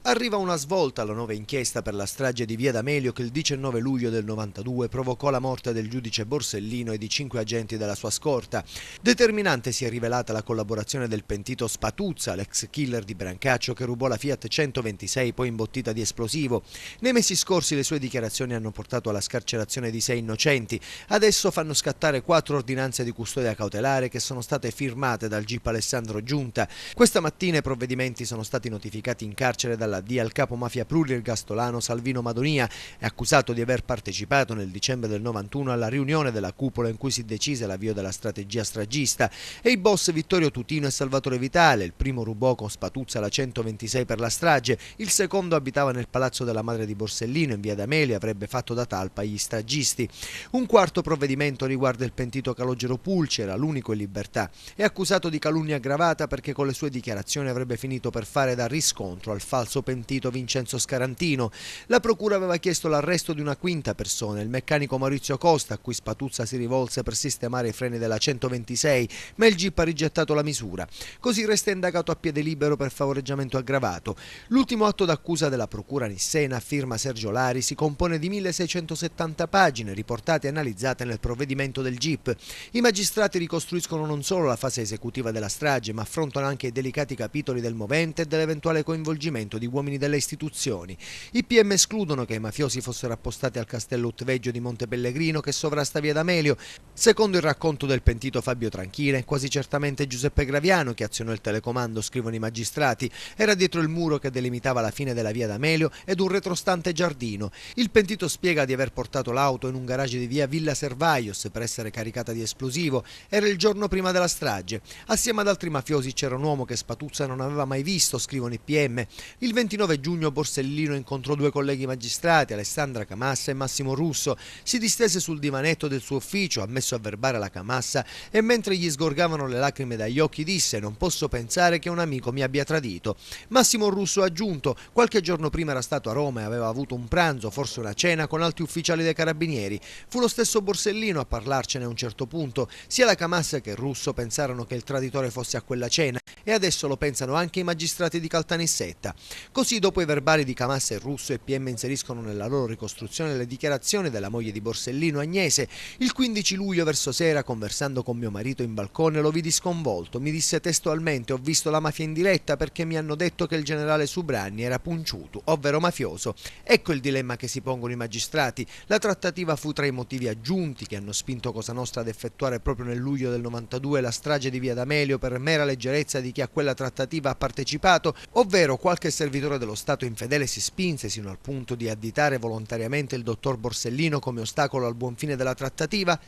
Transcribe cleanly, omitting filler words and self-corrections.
Arriva una svolta alla nuova inchiesta per la strage di Via D'Amelio che il 19 luglio del 92 provocò la morte del giudice Borsellino e di 5 agenti della sua scorta. Determinante si è rivelata la collaborazione del pentito Spatuzza, l'ex killer di Brancaccio che rubò la Fiat 126 poi imbottita di esplosivo. Nei mesi scorsi le sue dichiarazioni hanno portato alla scarcerazione di 6 innocenti. Adesso fanno scattare 4 ordinanze di custodia cautelare che sono state firmate dal GIP Alessandro Giunta. Questa mattina i provvedimenti sono stati notificati in carcere dalla DIA al capo mafia plurigastolano Salvino Madonia, è accusato di aver partecipato nel dicembre del 91 alla riunione della cupola in cui si decise l'avvio della strategia stragista, e i boss Vittorio Tutino e Salvatore Vitale. Il primo rubò con Spatuzza la 126 per la strage, il secondo abitava nel palazzo della madre di Borsellino in Via D'Amelio e avrebbe fatto da talpa agli stragisti. Un quarto provvedimento riguarda il pentito Calogero Pulci, era l'unico in libertà, è accusato di calunnia aggravata perché con le sue dichiarazioni avrebbe finito per fare da riscontro al falso pentito Vincenzo Scarantino. La procura aveva chiesto l'arresto di una quinta persona, il meccanico Maurizio Costa, a cui Spatuzza si rivolse per sistemare i freni della 126, ma il GIP ha rigettato la misura. Così resta indagato a piede libero per favoreggiamento aggravato. L'ultimo atto d'accusa della procura nissena, a firma Sergio Lari, si compone di 1670 pagine riportate e analizzate nel provvedimento del GIP. I magistrati ricostruiscono non solo la fase esecutiva della strage, ma affrontano anche i delicati capitoli del movente e dell'eventuale coinvolgimento di uomini delle istituzioni. I PM escludono che i mafiosi fossero appostati al castello Utveggio di Montepellegrino che sovrasta Via D'Amelio. Secondo il racconto del pentito Fabio Tranchina, è quasi certamente Giuseppe Graviano che azionò il telecomando, scrivono i magistrati. Era dietro il muro che delimitava la fine della Via D'Amelio ed un retrostante giardino. Il pentito spiega di aver portato l'auto in un garage di via Villa Servaios per essere caricata di esplosivo. Era il giorno prima della strage. Assieme ad altri mafiosi c'era un uomo che Spatuzza non aveva mai visto, scrivono i PM. Il 29 giugno Borsellino incontrò 2 colleghi magistrati, Alessandra Camassa e Massimo Russo. Si distese sul divanetto del suo ufficio, ha messo a verbare la Camassa e mentre gli sgorgavano le lacrime dagli occhi disse: «Non posso pensare che un amico mi abbia tradito». Massimo Russo ha aggiunto: «Qualche giorno prima era stato a Roma e aveva avuto un pranzo, forse una cena, con alti ufficiali dei carabinieri. Fu lo stesso Borsellino a parlarcene a un certo punto. Sia la Camassa che Russo pensarono che il traditore fosse a quella cena e adesso lo pensano anche i magistrati di Caltanissetta». Così, dopo i verbali di Camassa e Russo, e PM inseriscono nella loro ricostruzione le dichiarazioni della moglie di Borsellino, Agnese. «Il 15 luglio verso sera, conversando con mio marito in balcone, lo vidi sconvolto. Mi disse testualmente: ho visto la mafia in diretta perché mi hanno detto che il generale Subranni era punciuto, ovvero mafioso». Ecco il dilemma che si pongono i magistrati. La trattativa fu tra i motivi aggiunti che hanno spinto Cosa Nostra ad effettuare proprio nel luglio del 92 la strage di Via D'Amelio per mera leggerezza di chi a quella trattativa ha partecipato, ovvero qualche servitore dello Stato infedele si spinse sino al punto di additare volontariamente il dottor Borsellino come ostacolo al buon fine della trattativa?